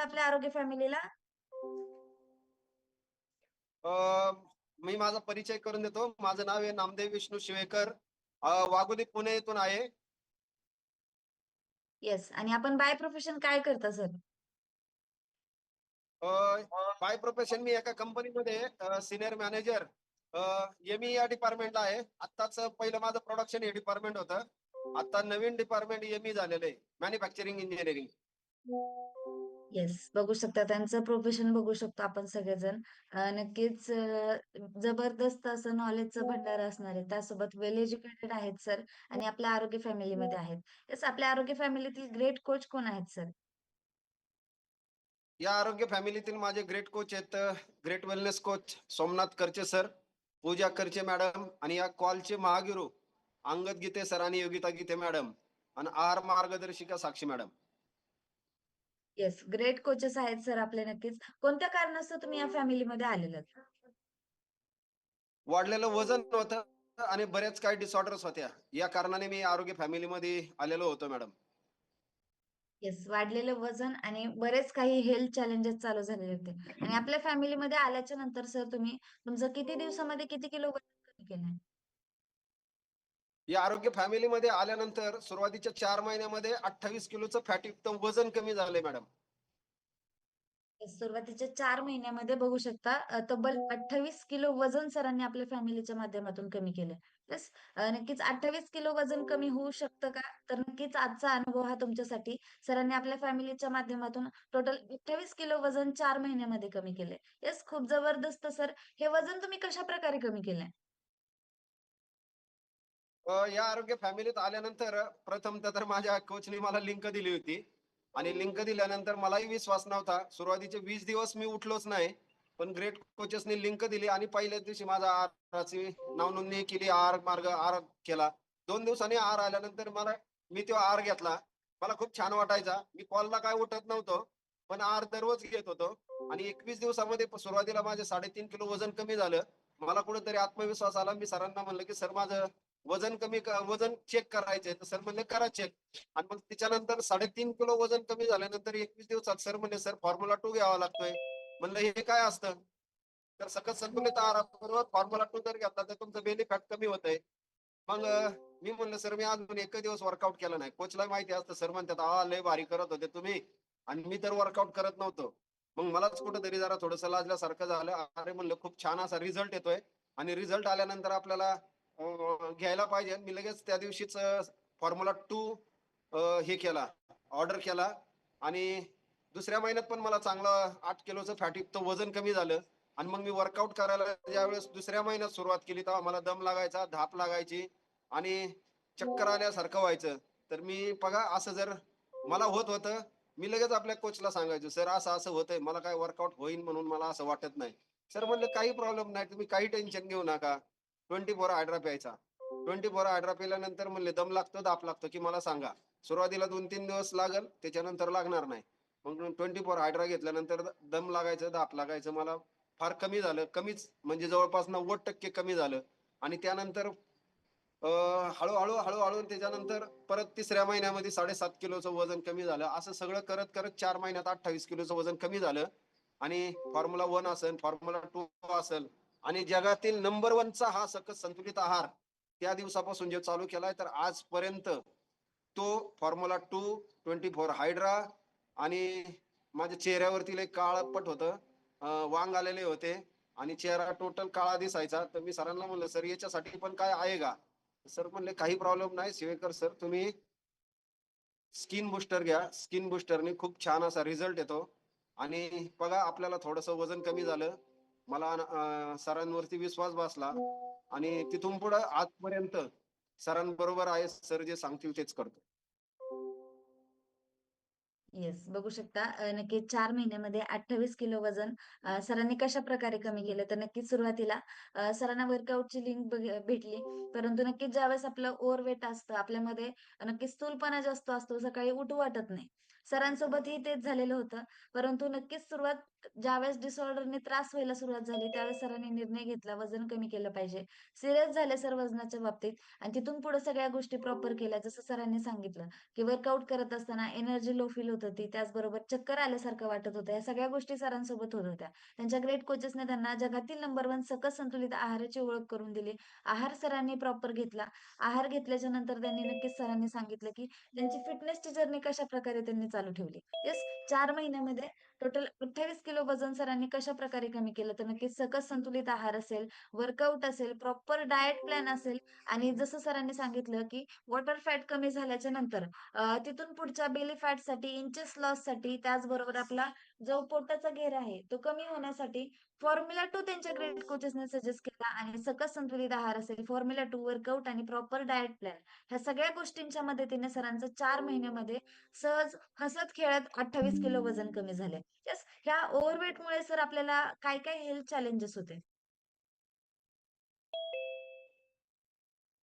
आपल्या आरोग्य फॅमिलीला? अ, मी माझा परिचय करून देतो. माझं नाव आहे नामदेव विष्णू शिवेकर. वाघोली पुणे येथून आहे. येस. आणि आपण बाय प्रोफेशन काय करता सर? अ, बाय प्रोफेशन मी एका कंपनीमध्ये सीनियर मॅनेजर एमई या डिपार्टमेंटला आहे. आत्ताच पहिलं माझं प्रोडक्शन हे डिपार्टमेंट होतं. आता नवीन डिपार्टमेंट एमई झालेलं आहे, मॅन्युफॅक्चरिंग इंजिनिअरिंग. येस, बघू शकता त्यांचं प्रोफेशन बघू शकतो आपण सगळेजण. नक्कीच जबरदस्त असं नॉलेजचं भंडार असणार आहे. त्यासोबत वेल एज्युकेटेड आहेत सर आणि आपल्या आरोग्य फॅमिलीमध्ये आहेत. येस, आपल्या आरोग्य फॅमिलीतील ग्रेट कोच कोण आहेत सर? या आरोग्य फॅमिलीतील माझे ग्रेट कोच आहेत, ग्रेट वेलनेस कोच सोमनाथ करचे सर, पूजा करचे मॅडम, आणि या कॉलचे महागुरु अंगद गीते सर आणि योगिता गीते मॅडम, आणि आहार मार्गदर्शिका साक्षी मॅडम. येस, ग्रेट कोचेस आहेत सर आपले नक्कीच. कोणत्या कारणास्तव तुम्ही या फॅमिलीमध्ये आलेलात? वाढलेलं वजन होतं आणि बऱ्याच काही डिसऑर्डर्स होत्या. या कारणाने मी आरोग्य फॅमिलीमध्ये आलेलो होतो मॅडम. येस, वाढलेलं वजन आणि बरेच काही हेल्थ चॅलेंजेस चालू झालेले होते. आणि आपल्या फॅमिलीमध्ये आल्याच्या नंतर सर तुम्ही तुमचं किती दिवसामध्ये किती किलो वजन कमी केलंय? या आरोग्य फॅमिलीमध्ये आल्यानंतर सुरुवातीच्या 4 महिन्यामध्ये 28 किलोचं फॅटयुक्त वजन कमी झालंय मॅडम. सुरुवातीच्या 4 महिन्यामध्ये बघू शकता तब्बल 28 किलो वजन सरांनी आपल्या फॅमिलीच्या माध्यमातून कमी केलंय. येस, नक्कीच 28 किलो वजन कमी होऊ शकतं का? तर नक्कीच आजचा अनुभव हा तुमच्यासाठी. सरांनी आपल्या फॅमिलीच्या माध्यमातून टोटल 28 किलो वजन 4 महिन्यामध्ये कमी केलंय. येस, खूप जबरदस्त सर. हे वजन तुम्ही कशाप्रकारे कमी केलंय? या आरोग्य फॅमिलीत आल्यानंतर प्रथमतः तर माझ्या कोचने मला लिंक दिली होती, आणि लिंक दिल्यानंतर मलाही विश्वास नव्हता. सुरुवातीचे 20 दिवस मी उठलोच नाही. पण ग्रेट कोचेसनी लिंक दिली आणि पहिल्याच दिवशी माझा आहाराची नाव नोंदणी केली, आहार केला. 2 दिवसांनी आहार आल्यानंतर मी तो आहार घेतला. मला खूप छान वाटायचा. मी कॉलला काय उठत नव्हतो, पण आहार दररोज घेत होतो. आणि 21 दिवसामध्ये सुरुवातीला माझे 3.5 किलो वजन कमी झालं. मला कुठेतरी आत्मविश्वास आला. मी सरांना म्हणलं की सर, माझं वजन चेक करायचंय. तर सर म्हणले करा चेक. आणि मग त्याच्यानंतर 3.5 किलो वजन कमी झाल्यानंतर 21 दिवसात सर म्हणले सर फॉर्म्युला 2 घ्यावा लागतोय. म्हणलं हे काय असतं? तर सकस संतुलित आहाराबरोबर फॉर्म्युला 2 जर घेतला तर तुमचं बेली फॅट कमी होतंय. मग मी म्हणलं सर, मी अजून एकही दिवस वर्कआउट केला नाही. कोचला माहिती असतं. सर म्हणतात लय भारी करत होते तुम्ही, आणि मी तर वर्कआउट करत नव्हतो. मग मलाच कुठेतरी जरा थोडंसं लाजल्यासारखं झालं. अरे म्हणलं, खूप छान असा रिझल्ट येतोय, आणि रिझल्ट आल्यानंतर आपल्याला घ्यायला पाहिजे. मी लगेच त्या दिवशीच फॉर्म्युला 2 हे केला, ऑर्डर केला. आणि दुसऱ्या महिन्यात पण मला चांगलं 8 किलोचं फॅटयुक्त वजन कमी झालं. आणि मग मी वर्कआउट करायला ज्यावेळेस दुसऱ्या महिन्यात सुरुवात केली, तेव्हा मला दम लागायचा, धाप लागायची, आणि चक्कर आल्यासारखं व्हायचं. तर मी बघा, असं जर मला होत होतं, मी लगेच आपल्या कोचला सांगायचो, सर असं असं होतंय, मला काय वर्कआउट होईल म्हणून मला असं वाटत नाही. सर म्हणले काही प्रॉब्लेम नाही, तुम्ही काही टेन्शन घेऊ नका. 24 हायड्रा प्यायचा. 24 हायड्रा पिल्यानंतर म्हणले दम लागतो, धाप लागतो की मला सांगा. सुरुवातीला 2-3 दिवस लागल, त्याच्यानंतर लागणार नाही. मग 24 हायड्रा घेतल्यानंतर दम लागायचं, धाप लागायचं मला फार कमी झालं. कमीच म्हणजे जवळपास 90% कमी झालं. आणि त्यानंतर हळूहळू हळूहळू त्याच्यानंतर परत तिसऱ्या महिन्यामध्ये 7.5 किलोचं वजन कमी झालं. असं सगळं करत करत 4 महिन्यात 28 किलोचं वजन कमी झालं. आणि फॉर्म्युला 1 असेल, फॉर्म्युला 2 असेल, आणि जगातील नंबर 1चा हा सकस संतुलित आहार त्या दिवसापासून जे चालू केलाय, तर आजपर्यंत तो फॉर्म्युला 2, 24 हायड्रा, आणि माझ्या चेहऱ्यावरती लय काळपट होतं, वांग आलेले होते, आणि चेहरा टोटल काळा दिसायचा. तर मी सरांना म्हणलं, सर याच्यासाठी पण काय आहे का? सर म्हणले काही प्रॉब्लेम नाही शिवेकर सर, तुम्ही स्किन बुस्टर घ्या. स्किन बुस्टरने खूप छान असा रिझल्ट येतो. आणि बघा, आपल्याला थोडंसं वजन कमी झालं. मला सरांवरती विश्वास बसला, आणि तिथून पुढं आजपर्यंत सरांबरोबर आहे. सर जे सांगतील तेच करतो. येस, बघू शकता नक्कीच 4 महिन्यामध्ये 28 किलो वजन सरांनी कशा प्रकारे कमी केलं. तर नक्कीच सुरुवातीला सरांना वर्कआउटची लिंक भेटली. परंतु नक्कीच ज्यावेळेस आपलं ओव्हरवेट असतं आपल्यामध्ये, नक्कीच स्थूलपणा जास्त असतो, सकाळी उठू वाटत नाही. सरांसोबतही तेच झालेलं होतं. परंतु नक्कीच सुरुवात ज्यावेळेस डिसऑर्डरने त्रास व्हायला सुरुवात झाली, त्यावेळेस सरांनी निर्णय घेतला वजन कमी केलं पाहिजे. सीरियस झाले सर वजनाच्या बाबतीत आणि तिथून पुढे सगळ्या गोष्टी प्रॉपर केल्या. जसं सरांनी सांगितलं, की वर्कआउट करत असताना एनर्जी लो फील होत होती. त्याचबरोबर चक्कर आल्यासारखं वाटत होतं. या सगळ्या गोष्टी सरांसोबत होत होत्या. त्यांच्या ग्रेट कोचेसने त्यांना जगातील नंबर 1 सकस संतुलित आहाराची ओळख करून दिली. आहार सरांनी प्रॉपर घेतला. आहार घेतल्याच्या नंतर त्यांनी नक्कीच सरांनी सांगितलं, की त्यांची फिटनेसची जर्नी कशाप्रकारे त्यांनी चालू ठेवली. येस 4 महिन्यामध्ये टोटल 28 किलो वजन सरांनी कशाप्रकारे कमी केलं, तर नक्कीच सकस संतुलित आहार असेल, वर्कआउट असेल, प्रॉपर डायट प्लॅन असेल आणि जसं सरांनी सांगितलं, की वॉटर फॅट कमी झाल्याच्या नंतर तिथून पुढच्या बेली फॅटसाठी, इंचेस लॉससाठी त्याचबरोबर आपला जो पोटाचा घेर आहे, तो कमी होण्यासाठी फॉर्म्युला 2 त्यांच्या ग्रेट कोचेसने सजेस्ट केला आणि सकस संतुलित आहार असेल, फॉर्म्युला 2 वर्कआउट आणि प्रॉपर डायट प्लॅन ह्या सगळ्या गोष्टींच्या मदतीने सरांचं 4 महिन्यामध्ये सहज हसत-खेळत 28 किलो वजन कमी झाले. येस, ह्या ओव्हरवेटमुळे सर आपल्याला काय-काय हेल्थ चॅलेंजेस होते?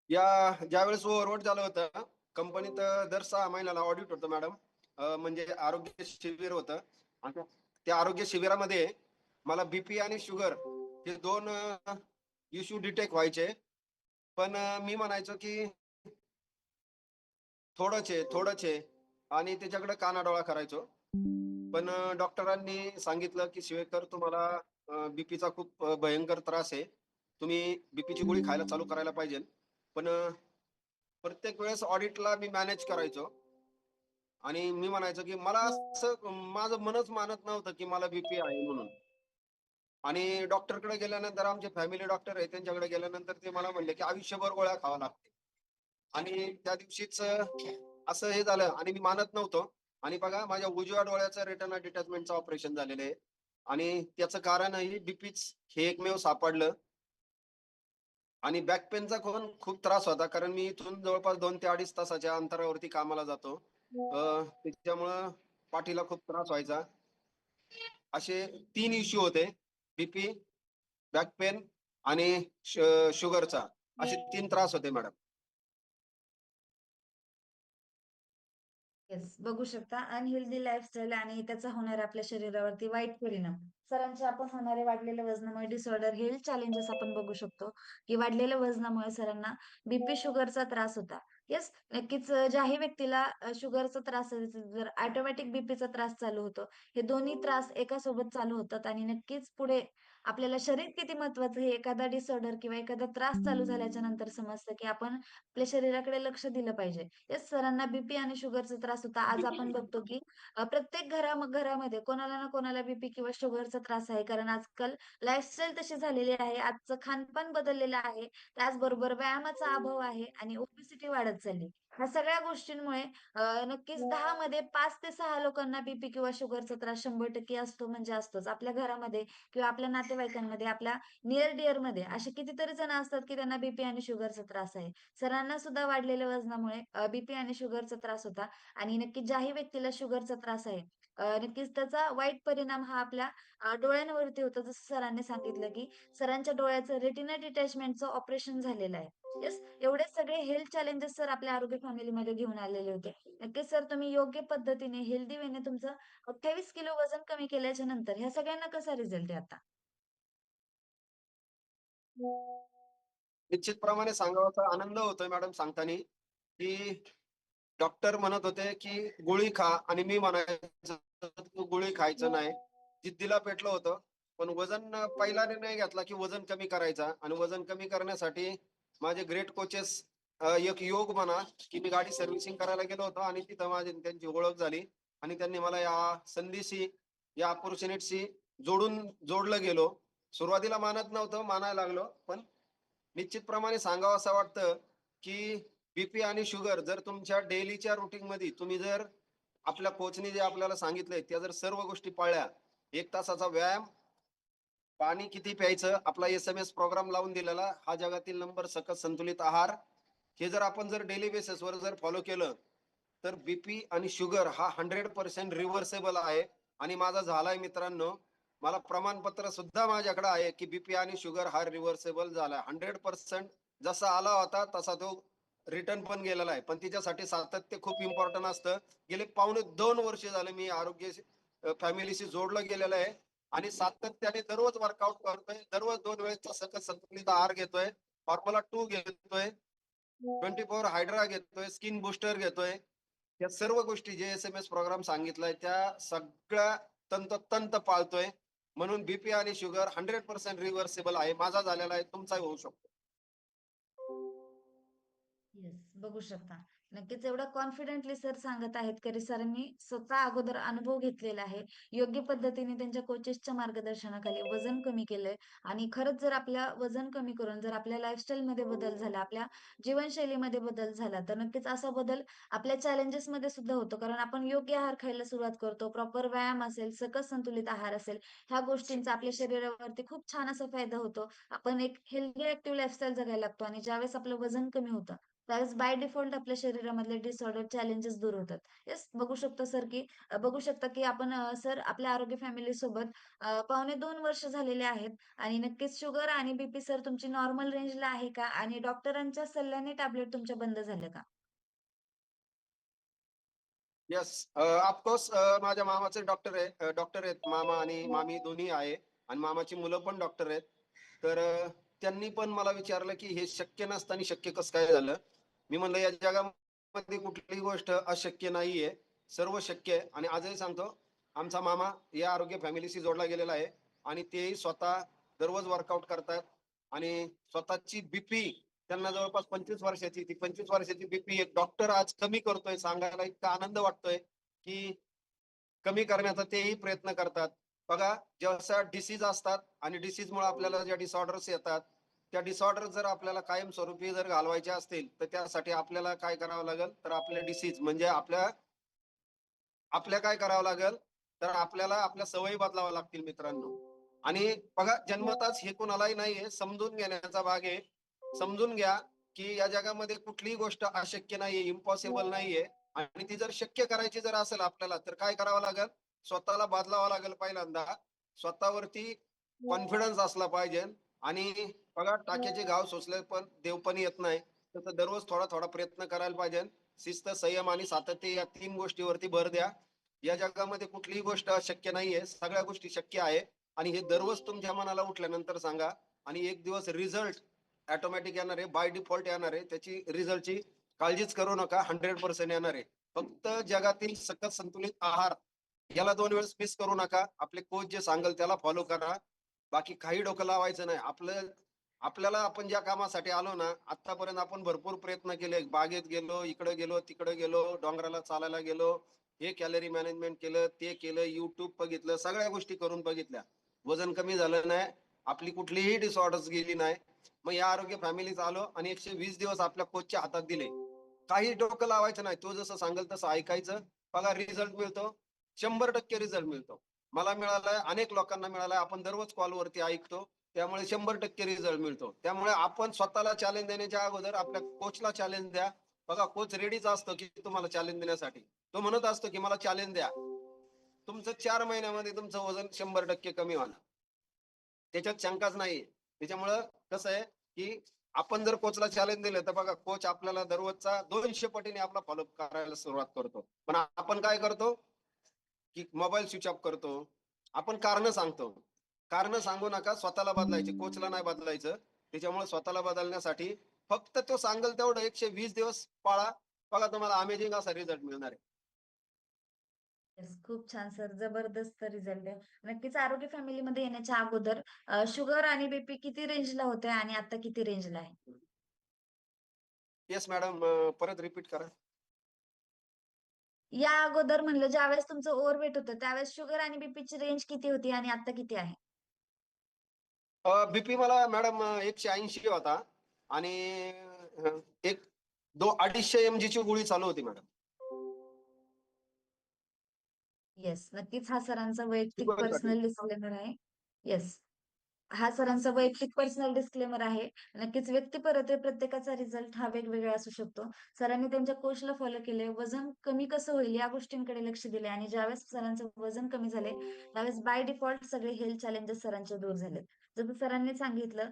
ज्यावेळेस ओव्हरलोड झालं होतं, कंपनीत दर 6 महिन्याला ऑडिट होतं मॅडम. म्हणजे आरोग्य शिबिर होतं आणि त्या आरोग्य शिबिरामध्ये मला बीपी आणि शुगर हे 2 इश्यू डिटेक्ट व्हायचे. पण मी म्हणायचो की थोडंच आहे आणि त्याच्याकडे कानाडोळा करायचो. पण डॉक्टरांनी सांगितलं की "शिवेकर तुम्हाला बीपीचा खूप भयंकर त्रास आहे. तुम्ही बीपीची गोळी खायला चालू करायला पाहिजे." पण प्रत्येक वेळेस ऑडिटला मी मॅनेज करायचो आणि मी म्हणायचो की मला असं माझं मनच मानत नव्हतं की मला बीपी आहे म्हणून. आणि डॉक्टरकडे गेल्यानंतर आमचे फॅमिली डॉक्टर आहे त्यांच्याकडे गेल्यानंतर ते मला म्हणले की आयुष्यभर गोळ्या खाव्या लागतील. आणि त्या दिवशीच असं हे झालं आणि मी मानत नव्हतो. आणि बघा माझ्या उजव्या डोळ्याचं रेटिना डिटॅचमेंटचं ऑपरेशन झालेलं आहे. आणि त्याचं कारणही बीपीच हे एकमेव सापडलं. आणि बॅक पेनचा पण खूप त्रास होता. कारण मी इथून जवळपास 2 ते 2.5 तासाच्या अंतरावरती कामाला जातो. त्याच्यामुळं पाठीला खूप त्रास व्हायचा. असे 3 इश्यू होते. बीपी, बॅक पेन आणि शुगरचा. असे 3 त्रास होते मॅडम. येस, बघू शकता अनहेल्दी लाईफस्टाईल आणि त्याचा होणारा आपल्या शरीरावरती वाईट परिणाम. सरांचे आपण होणारे वाढलेल्या वजनामुळे डिसऑर्डर, हेल्थ चॅलेंजेस आपण बघू शकतो, की वाढलेल्या वजनामुळे सरांना बीपी, शुगरचा त्रास होता. येस, नक्कीच ज्याही व्यक्तीला शुगरचा त्रास असेल, जर ऑटोमॅटिक बीपीचा त्रास चालू होतो. हे दोन्ही त्रास एका सोबत चालू होतात आणि नक्कीच पुढे आपल्याला शरीर किती महत्वाचं हे एखादा डिसऑर्डर किंवा एखादा त्रास चालू झाल्याच्या नंतर समजतं, की आपण आपल्या शरीराकडे लक्ष दिलं पाहिजे. येस, सरांना बीपी आणि शुगरचा त्रास होता. आज आपण बघतो, की प्रत्येक घरामध्ये कोणाला ना कोणाला बीपी किंवा शुगरचा त्रास आहे. कारण आजकाल लाईफस्टाईल तशी झालेली आहे. आजचं खानपान बदललेलं आहे. त्याचबरोबर व्यायामाचा अभाव आहे आणि ओबेसिटी वाढत चालली. ह्या सगळ्या गोष्टींमुळे नक्कीच 10 मध्ये 5 ते 6 लोकांना बीपी किंवा शुगरचा त्रास 100% असतो म्हणजे असतोच. आपल्या घरामध्ये किंवा आपल्या नातेवाईकांमध्ये, आपल्या निअर डिअरमध्ये असे कितीतरी जण असतात, की त्यांना बीपी आणि शुगरचा त्रास आहे. सरांना सुद्धा वाढलेल्या वजनामुळे बीपी आणि शुगरचा त्रास होता आणि नक्कीच ज्याही व्यक्तीला शुगरचा त्रास आहे नक्कीच त्याचा वाईट परिणाम हा आपल्या डोळ्यांवरती होतो. जसं सरांनी सांगितलं, की सरांच्या डोळ्याचं रेटिना डिटॅचमेंटचं ऑपरेशन झालेलं आहे. येस, एवढे सगळे हेल्थ चॅलेंजेस सर आपल्या आरोग्य फॅमिलीमध्ये घेऊन आलेले होते. नक्कीच सर तुम्ही योग्य पद्धतीने हेल्दी वेने तुमचं 28 किलो वजन कमी केल्याच्या नंतर ह्या सगळ्यांना कसा रिझल्ट आहे आता? निश्चितप्रमाणे सांगावासा आनंद होतोय मॅडम सांगताना, की डॉक्टर म्हणत होते, की "गोळी खा" आणि मी म्हणायचो, "तू गोळी खायचं नाही." जिद्दीला पेटलं होतं. पण वजन पहिला निर्णय घेतला, की वजन कमी करायचा आणि वजन कमी करण्यासाठी माझे ग्रेट कोचेस एक योग म्हणा, की मी गाडी सर्व्हिसिंग करायला गेलो होतो आणि तिथं माझी त्यांची ओळख झाली आणि त्यांनी मला या संधीशी, या अपॉर्च्युनिटीशी जोडलं गेलो. सुरुवातीला मानत नव्हतं, मानायला लागलो. पण निश्चितप्रमाणे सांगावं असं वाटतं, की बीपी आणि शुगर जर तुमच्या डेलीच्या रूटीनमध्ये तुम्ही जर आपल्या कोचनी जे आपल्याला सांगितलंय, त्या जर सर्व गोष्टी पाळल्या, 1 तासाचा व्यायाम, पाणी किती प्यायचं, आपला एस-एम-एस प्रोग्राम लावून दिलेला, हा जगातील नंबर सकस संतुलित आहार, हे जर आपण जर डेली बेसिसवर जर फॉलो केलं, तर बीपी आणि शुगर हा 100% रिव्हर्सेबल आहे. आणि माझा झालाय मित्रांनो. मला प्रमाणपत्र सुद्धा माझ्याकडे आहे, की बीपी आणि शुगर हा रिव्हर्सेबल झाला. 100% जसा आला होता तसा तो रिटर्न पण गेलेला आहे. पण तिच्यासाठी सातत्य खूप इम्पॉर्टंट असतं. गेले पावणे 2 वर्ष झाले मी फॅमिलीशी जोडलं गेलेलं आहे आणि सातत्याने दररोज वर्कआउट करतोय. दररोज 2 वेळेसचा सकस संतुलित आहार घेतोय. फॉर्म्युला 2 घेतोय. 24 हायड्रा घेतोय. स्किन बूस्टर घेतोय. या सर्व गोष्टी जे एस-एम-एस प्रोग्राम सांगितलाय त्या सगळ्या तंतोतंत पाळतोय. म्हणून बीपी आणि शुगर 100% रिव्हर्सिबल आहे. माझा झालेला आहे, तुमचाही होऊ शकतो. येस, बघू शकता. नक्कीच एवढं कॉन्फिडेंटली सर सांगत आहेत, की सरांनी स्वतः अगोदर अनुभव घेतलेला आहे. योग्य पद्धतीने त्यांच्या कोचेसच्या मार्गदर्शनाखाली वजन कमी केलंय आणि खरंच जर आपल्या वजन कमी करून जर आपल्या लाईफस्टाईलमध्ये बदल झाला, आपल्या जीवनशैलीमध्ये बदल झाला, तर नक्कीच असा बदल आपल्या चॅलेंजेसमध्ये सुद्धा होतो. कारण आपण योग्य आहार खायला सुरुवात करतो. प्रॉपर व्यायाम असेल, सकस संतुलित आहार असेल, ह्या गोष्टींचा आपल्या शरीरावरती खूप छान असा फायदा होतो. आपण एक हेल्दी ॲक्टिव्ह लाईफस्टाईल जगायला लागतो आणि ज्यावेळेस आपलं वजन कमी होतं, त्यावेळेस बाय डिफॉल्ट आपल्या शरीरामधले डिसऑर्डर, चॅलेंजेस दूर होतात. येस, बघू शकता की आपण सर आपल्या आरोग्य फॅमिली सोबत पावणे 2 वर्ष झालेले आहेत आणि नक्कीच शुगर आणि बीपी सर तुमची नॉर्मल रेंजला आहे का? आणि डॉक्टरांच्या सल्ल्याने टॅबलेट तुमच्या बंद झाल्या का? येस. माझ्या मामाचे डॉक्टर आहेत. मामा आणि मामी दोन्ही आहे आणि मामाची मुलं पण डॉक्टर आहेत. तर त्यांनी पण मला विचारलं, की "हे शक्य नसताना शक्य कसं काय झालं?" मी म्हणलं, "या जगामध्ये कुठलीही गोष्ट अशक्य नाहीये. सर्व शक्य आहे." आणि आजही सांगतो, आमचा मामा या आरोग्य फॅमिलीशी जोडला गेलेला आहे आणि तेही स्वतः दररोज वर्कआउट करतात आणि स्वतःची बीपी त्यांना जवळपास 25 वर्षाची. ती 25 वर्षाची बीपी एक डॉक्टर आज कमी करतोय. सांगायला इतका आनंद वाटतोय, की कमी करण्याचा तेही प्रयत्न करतात. बघा, जसा डिसीज असतात आणि डिसीजमुळे आपल्याला ज्या डिसऑर्डर्स येतात, त्या डिसऑर्डर जर आपल्याला कायमस्वरूपी जर घालवायचे असतील, तर त्यासाठी आपल्याला काय करावं लागेल, तर आपले डिसीज म्हणजे आपल्या आपल्या काय करावं लागेल, तर आपल्याला आपल्या सवयी बदलाव्या लागतील मित्रांनो. आणि बघा जन्मताच हे कुणालाही नाहीये, समजून घेण्याचा भाग आहे. समजून घ्या, की या जगामध्ये कुठलीही गोष्ट अशक्य नाहीये, इम्पॉसिबल नाहीये आणि ती जर शक्य करायची जर असेल आपल्याला, तर काय करावं लागेल? स्वतःला बदलावं लागेल पहिल्यांदा. स्वतःवरती कॉन्फिडन्स असला पाहिजे आणि बघा टाक्याचे घाव सोसले पण देव पण येत नाही. तसं दररोज थोडा-थोडा प्रयत्न करायला पाहिजे. शिस्त, संयम आणि सातत्य या 3 गोष्टीवरती भर द्या. या जगामध्ये कुठलीही गोष्ट अशक्य नाहीये. सगळ्या गोष्टी शक्य आहे आणि हे दररोज तुमच्या मनाला उठल्यानंतर सांगा आणि एक दिवस रिझल्ट ऑटोमॅटिक येणार आहे. बाय डिफॉल्ट येणार आहे. त्याची रिझल्टची काळजीच करू नका. 100% येणार आहे. फक्त जगातील सकस संतुलित आहार याला 2 वेळेस मिस करू नका. आपले कोच जे सांगेल त्याला फॉलो करा. बाकी काही डोकं लावायचं नाही. आपल्याला आपण ज्या कामासाठी आलो ना, आत्तापर्यंत आपण भरपूर प्रयत्न केले. बागेत गेलो, इकडे गेलो, तिकडे गेलो, डोंगराला चालायला गेलो. हे कॅलरी मॅनेजमेंट केलं, ते केलं, YouTube बघितलं, सगळ्या गोष्टी करून बघितल्या. वजन कमी झालं नाही. आपली कुठलीही डिसऑर्डर्स गेली नाही. मग या आरोग्य फॅमिलीत आलो आणि 120 दिवस आपल्या कोचच्या हातात दिले. काही डोकं लावायचं नाही. तो जसं सांगेल तसं ऐकायचं. बघा रिझल्ट मिळतो. 100% रिझल्ट मिळतो. मला मिळालाय, अनेक लोकांना मिळालाय. आपण दररोज कॉलवरती ऐकतो. त्यामुळे 100% रिझल्ट मिळतो. त्यामुळे आपण स्वतःला चॅलेंज देण्याच्या अगोदर आपल्या कोचला चॅलेंज द्या. बघा कोच रेडीच असतो, की तुम्हाला चॅलेंज देण्यासाठी. तो म्हणत असतो, की मला चॅलेंज द्या. तुमचं 4 महिन्यामध्ये तुमचं वजन 100% कमी होणार. त्याच्यात शंकाच नाहीये. त्याच्यामुळं कसं आहे, की आपण जर कोचला चॅलेंज दिलं, तर बघा कोच आपल्याला दररोजचा 200 पटीने आपला फॉलोअप करायला सुरुवात करतो. पण आपण काय करतो, की मोबाईल स्विच ऑफ करतो. आपण कारणं सांगतो. कारणं सांगू नका, स्वतःला बदलायचे. कोचला नाही बदलायचं. त्याच्यामुळे स्वतःला बदलण्यासाठी फक्त तो सांगेल तेवढं 120 दिवस पाळा. बघा तुम्हाला अमेझिंग असा रिझल्ट मिळणार आहे. येस, खूप छान सर. जबरदस्त रिझल्ट आहे. नक्कीच आरोग्य फॅमिलीमध्ये येण्याच्या अगोदर शुगर आणि बीपी किती रेंजला होते आणि आता किती रेंजला आहे? येस मॅडम, परत रिपीट करा. या अगोदर म्हणलं ज्यावेळेस तुमचं ओव्हरवेट होतं, त्यावेळेस शुगर आणि बीपीची रेंज किती होती आणि आता किती आहे? बीपी मला मॅडम 180 होता आणि एक 250 एमजीची गोळी चालू होती मॅडम. येस, नक्कीच हा सरांचा वैयक्तिक शुगरसाठी. पर्सनल डिस्क्लेमर आहे. येस. हा सरांचा वैयक्तिक पर्सनल डिस्क्लेमर आहे. नक्कीच व्यक्तिपरत्वे प्रत्येकाचा रिझल्ट हा वेगवेगळा असू शकतो. सरांनी त्यांच्या कोचला फॉलो केले. वजन कमी कसं होईल या गोष्टींकडे लक्ष दिले आणि ज्यावेळेस सरांचं वजन कमी झाले, त्यावेळेस बाय डिफॉल्ट सगळे हेल्थ चॅलेंजेस सरांचे दूर झालेत. जसं सरांनी सांगितलं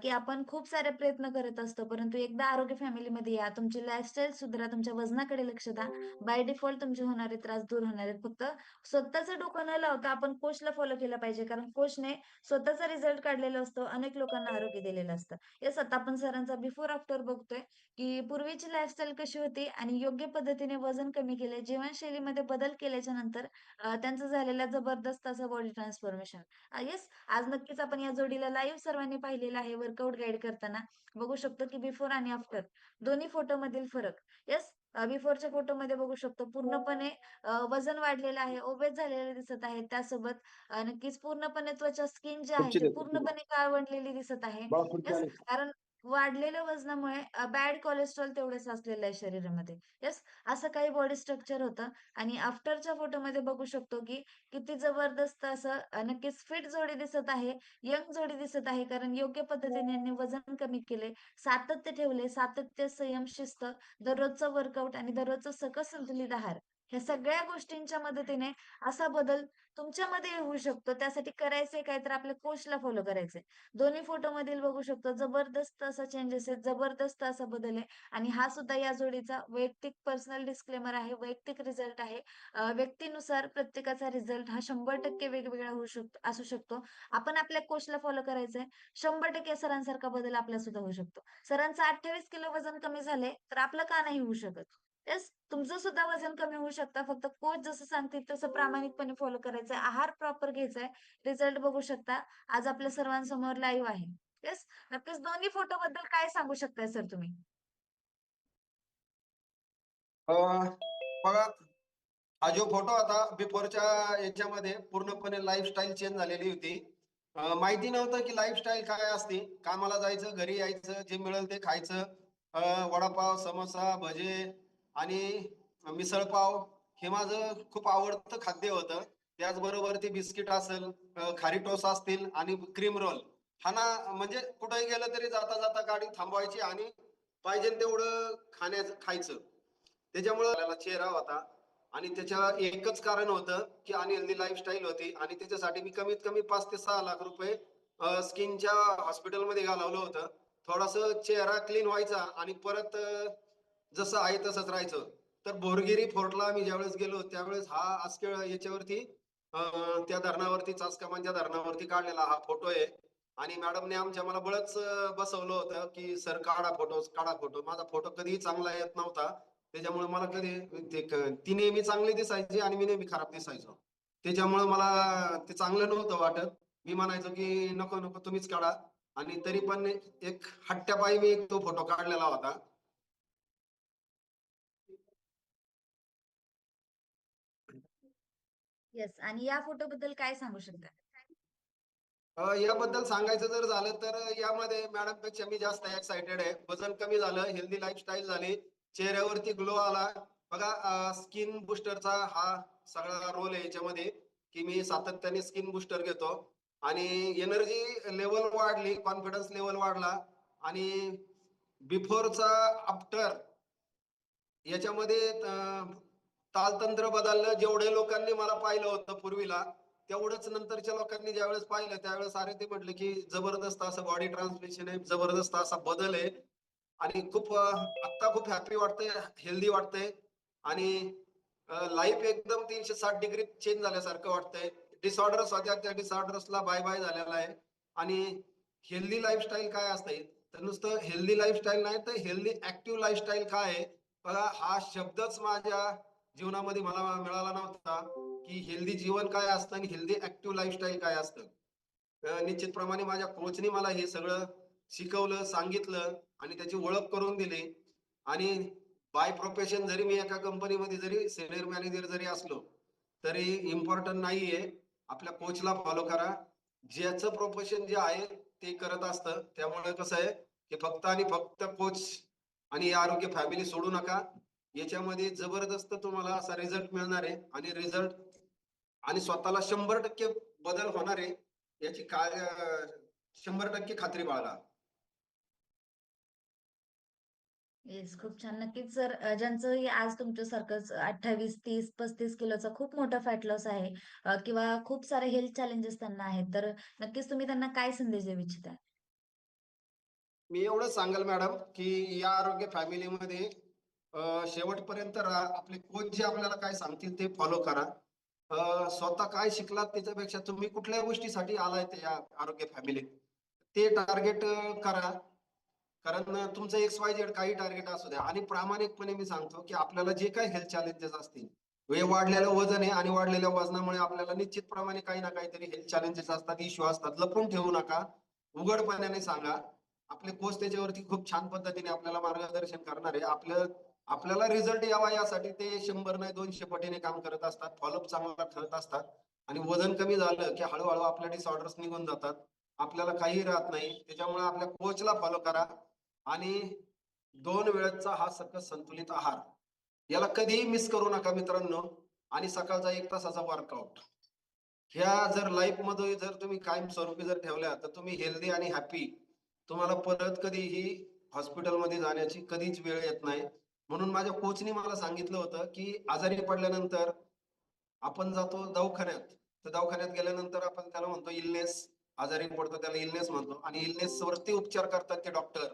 की आपण खूप सारे प्रयत्न करत असतो, परंतु एकदा आरोग्य फॅमिलीमध्ये या, तुमची लाईफस्टाईल सुधारा, तुमच्या वजनाकडे लक्ष द्या. बाय डिफॉल्ट तुमचे होणारे त्रास दूर होणार आहेत. फक्त स्वतःचं डोकं न लावता आपण कोचला फॉलो केलं पाहिजे. कारण कोचने स्वतःचा रिझल्ट काढलेला असतो, अनेक लोकांना आरोग्य दिलेलं असतं. येस, आता आपण सरांचा बिफोर आफ्टर बघतोय, की पूर्वीची लाईफस्टाईल कशी होती आणि योग्य पद्धतीने वजन कमी केले, जीवनशैलीमध्ये बदल केल्याच्या नंतर त्यांचं झालेलं जबरदस्त असं बॉडी ट्रान्सफॉर्मेशन. येस, आज नक्कीच आपण या जोडीला लाईव्ह सर्वांनी पाहिलेलं आहे वर्कआउट गाईड करताना. बघू शकतो की बिफोर आणि आफ्टर दोन्ही फोटोमधील फरक. येस, बिफोरच्या फोटोमध्ये बघू शकतो पूर्णपणे वजन वाढलेलं आहे, ओबेस झालेले दिसत आहे. त्यासोबत नक्कीच पूर्णपणे त्वचा स्किन जे आहे खुर्ची ते देतो तुला. पूर्णपणे काळवंडलेली दिसत आहे. बाळा खुर्ची येस, आली. कारण वाढलेल्या वजनामुळे बॅड कोलेस्ट्रॉल तेवढंच असलेलं आहे शरीरामध्ये. येस, असं काही बॉडी स्ट्रक्चर होतं आणि आफ्टरच्या फोटोमध्ये बघू शकतो की किती जबरदस्त असं नक्कीच फिट जोडी दिसत आहे, यंग जोडी दिसत आहे. कारण योग्य पद्धतीने यांनी वजन कमी केले, सातत्य ठेवले, सातत्य, संयम, शिस्त, दररोजचं वर्कआउट आणि दररोजचं सकस संतुलित आहार. ह्या सगळ्या गोष्टींच्या मदतीने असा बदल तुमच्यामध्ये होऊ शकतो. त्यासाठी करायचंय काय तर आपल्या कोचला फॉलो करायचंय. दोन्ही फोटोमधील बघू शकतो जबरदस्त असा चेंजेस आहेत, जबरदस्त असा बदल आहे आणि हा सुद्धा या जोडीचा वैयक्तिक पर्सनल डिस्क्लेमर आहे, वैयक्तिक रिझल्ट आहे. व्यक्तीनुसार प्रत्येकाचा रिझल्ट हा 100% वेगवेगळा होऊ शकतो असू शकतो. आपण आपल्या कोचला फॉलो करायचंय. 100% सरांसारखा बदल आपल्यात सुद्धा होऊ शकतो. सरांचं 28 किलो वजन कमी झालंय, तर आपलं का नाही होऊ शकत? येस, तुमचं सुद्धा वजन कमी होऊ शकतं. फक्त कोच जसं सांगतील तसं प्रामाणिकपणे फॉलो करायचंय. आहार प्रॉपर घ्यायचाय. रिझल्ट बघू शकता. आज आपल्या सर्वांसमोर लाईव्ह आहे. येस, नक्कीच दोन्ही फोटोबद्दल काय सांगू शकताय सर तुम्ही? बघा, हा जो फोटो होता बिफोरच्या याच्यामध्ये पूर्णपणे लाईफस्टाईल चेंज झालेली होती. माहिती नव्हतं की लाईफस्टाईल काय असते. कामाला जायचं, घरी यायचं, जे मिळेल ते खायचं. वडापाव, समोसा, भजे आणि मिसळपाव हे माझं खूप आवडतं खाद्य होतं. त्याचबरोबर ते बिस्किट असेल, खारी टोस्ट असतील आणि क्रीम रोल. हा ना, म्हणजे कुठेही गेलं तरी जाता जाता गाडी थांबवायची आणि पाहिजे तेवढं खायचं. त्याच्यामुळं आपल्याला चेहरा होता आणि त्याच्या एकच कारण होतं की अनहेल्दी लाईफस्टाईल होती आणि त्याच्यासाठी मी कमीत कमी 5 ते 6 लाख रुपये स्किनच्या हॉस्पिटलमध्ये घालवलं होतं. थोडासा चेहरा क्लीन व्हायचा आणि परत जसं आहे तसंच राहायचं. तर बोरगिरी फोर्टला मी ज्यावेळेस गेलो त्यावेळेस हा आजकेळ याच्यावरती त्या धरणावरती चासकमांच्या धरणावरती काढलेला हा फोटो आहे आणि मॅडमने आमच्या मला बळच बसवलं होतं की सर काढा फोटो, काढा फोटो. माझा फोटो कधीही चांगला येत नव्हता. त्याच्यामुळे मला कधी ती नेहमी चांगली दिसायची आणि मी नेहमी खराब दिसायचो. त्याच्यामुळे मला ते चांगलं नव्हतं वाटत. मी म्हणायचो की नको नको तुम्हीच काढा आणि तरी पण एक हट्ट्यापायी मी तो फोटो काढलेला होता. येस, आणि या फोटोबद्दल काय सांगू शकता? याबद्दल सांगायचं जर झालं तर यामध्ये मॅडमपेक्षा मी जास्त एक्साइटेड आहे. वजन कमी झालं, हेल्दी लाईफस्टाईल झाली, चेहऱ्यावरती ग्लो आला. बघा, स्किन बुस्टरचा हा सगळा रोल आहे याच्यामध्ये, की मी सातत्याने स्किन बुस्टर घेतो आणि एनर्जी लेव्हल वाढली, कॉन्फिडन्स लेव्हल वाढला आणि बिफोरचा आफ्टर याच्यामध्ये तालतंत्र बदललं. जेवढे लोकांनी मला पाहिलं होतं पूर्वीला, तेवढंच नंतरच्या लोकांनी ज्यावेळेस पाहिलं, त्यावेळेस अरे ते म्हटले, की जबरदस्त असं बॉडी ट्रान्सफॉर्मेशन आहे, जबरदस्त असा बदल आहे आणि खूप आत्ता खूप हॅपी वाटतंय, हेल्दी वाटतंय आणि लाईफ एकदम 360 डिग्री चेंज झाल्यासारखं वाटतंय. डिसऑर्डर्स होत्या, त्या डिसऑर्डर्सला बाय-बाय झालेला आहे आणि हेल्दी लाईफस्टाईल काय असते, तर नुसतं हेल्दी लाईफस्टाईल नाही, तर हेल्दी ॲक्टिव्ह लाईफस्टाईल काय आहे? बघा, हा शब्दच माझ्या जीवनामध्ये मला मिळाला नव्हता, की हेल्दी जीवन काय असतं आणि हेल्दी ॲक्टिव्ह लाईफस्टाईल काय असतं. निश्चितप्रमाणे माझ्या कोचनी मला हे सगळं शिकवलं, सांगितलं आणि त्याची ओळख करून दिली आणि बाय प्रोफेशन जरी मी एका कंपनीमध्ये जरी सीनियर मॅनेजर जरी असलो, तरी इम्पोर्टंट नाहीये. आपल्या कोचला फॉलो करा. ज्याचं प्रोफेशन जे आहे ते करत असतं. त्यामुळे कसं आहे, की फक्त आणि फक्त कोच आणि हे आरोग्य फॅमिली सोडू नका. याच्यामध्ये जबरदस्त तुम्हाला असा रिझल्ट मिळणार आहे आणि रिझल्ट आणि स्वतःला 100% बदल होणार आहे याची काय 100% खात्री बाळगा. येस, खूप छान. नक्कीच सर, ज्यांचंही आज तुमच्यासारखंच 28, 30, 35 किलोचा खूप मोठा फॅट लॉस आहे, किंवा खूप सारे हेल्थ चॅलेंजेस त्यांना आहेत, तर नक्कीच तुम्ही त्यांना काय संदेश देऊ इच्छिता? मी एवढंच सांगेल मॅडम, की या आरोग्य फॅमिलीमध्ये शेवटपर्यंत राहा. आपले कोच जे आपल्याला काय सांगतील ते फॉलो करा. स्वतः काय शिकलात त्याच्यापेक्षा तुम्ही कुठल्या गोष्टीसाठी आलाय त्या या आरोग्य फॅमिलीत, ते टार्गेट करा. कारण तुमचं XYZ काही टार्गेट असू द्या आणि प्रामाणिकपणे मी सांगतो, की आपल्याला जे काही हेल्थ चॅलेंजेस असतील, हे वाढलेलं वजन आहे आणि वाढलेल्या वजनामुळे आपल्याला निश्चितप्रमाणे काही ना काहीतरी हेल्थ चॅलेंजेस असतात, इश्यू असतात. लपवून ठेवू नका. उघडपणाने सांगा. आपले कोच त्याच्यावरती खूप छान पद्धतीने आपल्याला मार्गदर्शन करणार आहे. आपल्याला रिझल्ट यावा यासाठी ते 100 नाही 200 पटीने काम करत असतात. फॉलोअप चांगला ठरत असतात आणि वजन कमी झालं, की हळू आपल्या डिसऑर्डर्स निघून जातात. आपल्याला काही राहत नाही. त्याच्यामुळे आपल्या कोचला फॉलो करा आणि 2 वेळेचा हा सकस संतुलित आहार, याला कधीही मिस करू नका मित्रांनो. आणि सकाळचा 1 तासाचा वर्कआउट. ह्या जर लाईफमध्ये जर तुम्ही कायमस्वरूपी जर ठेवल्या, तर तुम्ही हेल्दी आणि हॅपी, तुम्हाला परत कधीही हॉस्पिटलमध्ये जाण्याची कधीच वेळ येत नाही. म्हणून माझ्या कोचनी मला सांगितलं होतं, की आजारी पडल्यानंतर आपण जातो दवाखान्यात. तर दवाखान्यात गेल्यानंतर आपण त्याला म्हणतो इलनेस, आजारी पडतो त्याला इलनेस म्हणतो आणि इलनेसवरती उपचार करतात ते डॉक्टर.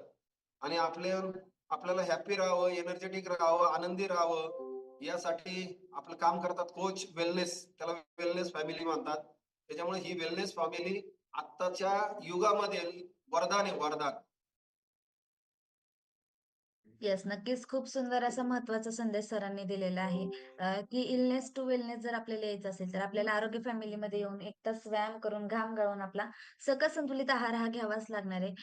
आणि आपल्याला हॅपी राहावं, एनर्जेटिक राहावं, आनंदी राहावं यासाठी आपलं काम करतात कोच वेलनेस. त्याला वेलनेस फॅमिली म्हणतात. त्याच्यामुळे ही वेलनेस फॅमिली आत्ताच्या युगामध्ये वरदान आहे, वरदान. येस, नक्कीच खूप सुंदर असा महत्त्वाचा संदेश सरांनी दिलेला आहे, की इलनेस टू वेलनेस जर आपल्याला यायचं असेल, तर आपल्याला आरोग्य फॅमिलीमध्ये येऊन 1 तास व्यायाम करून, घाम गाळून आपला सकस संतुलित आहार हा घ्यावाच लागणार आहे.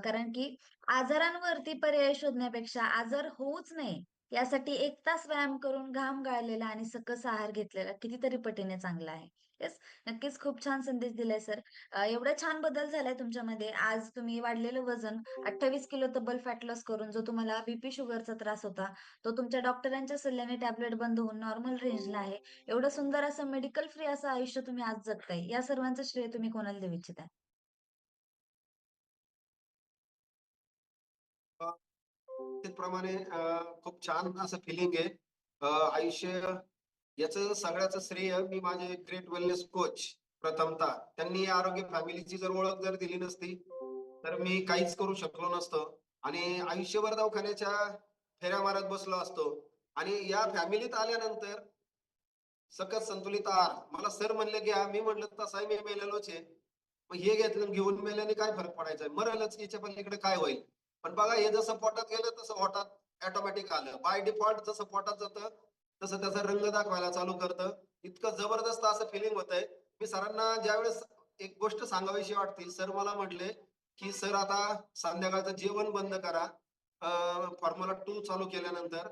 कारण की आजारांवरती पर्याय शोधण्यापेक्षा आजार होऊच नये यासाठी 1 तास व्यायाम करून, घाम गाळलेला आणि सकस आहार घेतलेला कितीतरी पटीने चांगला आहे. येस, नक्कीच खूप छान संदेश दिलाय सर. एवढा छान बदल झालाय तुमच्यामध्ये. आज तुम्ही वाढलेलं वजन 28 किलो तब्बल फॅट लॉस करून, जो तुम्हाला बीपी शुगरचा त्रास होता, तो तुमच्या डॉक्टरांच्या सल्ल्याने टॅबलेट बंद होऊन नॉर्मल रेंजला आहे. एवढं सुंदर असं मेडिकल फ्री असं आयुष्य तुम्ही आज जगताय. या सर्वांचं श्रेय तुम्ही कोणाला देऊ इच्छिता? त्याचप्रमाणे खूप छान असं फिलिंग आहे. आयुष्य याचं सगळ्याचं श्रेय मी माझे ग्रेट वेलनेस कोच प्रथमतः त्यांनी या आरोग्य फॅमिलीची जर ओळख जर दिली नसती, तर मी काहीच करू शकलो नसतो आणि आयुष्यभर दवाखान्याच्या फेऱ्या मारत बसलो असतो. आणि या फॅमिलीत आल्यानंतर सकस संतुलित आहार मला सर म्हणले, घ्या. मी म्हटलं तसाही मी मेलेलोच आहे. मग हे घेतलं घेऊन मेल्याने काय फरक पडायचा? मरेलच, याच्या पलीकडे काय होईल? पण बघा, हे जसं पोटात गेलं तसं पोटात ऑटोमॅटिक आलं. बाय डिफॉल्ट जसं पोटात जातं, तसं त्याचा रंग दाखवायला चालू करतं. इतकं जबरदस्त असं फिलिंग होतंय. मी सरांना ज्यावेळेस एक गोष्ट सांगावीशी वाटते, सर मला म्हटले, की "सर आता संध्याकाळचं जेवण बंद करा. फॉर्म्युला 2 चालू केल्यानंतर."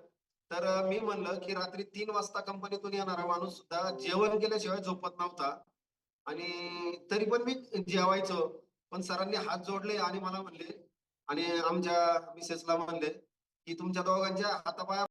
तर मी म्हणलं, की रात्री 3 वाजता कंपनीतून येणारा माणूस सुद्धा जेवण केल्याशिवाय झोपत नव्हता. आणि तरी पण मी जेवायचो. पण सरांनी हात जोडले आणि मला म्हणले आणि आमच्या मिसेसला म्हणले, की "तुमच्या दोघांच्या हातापाया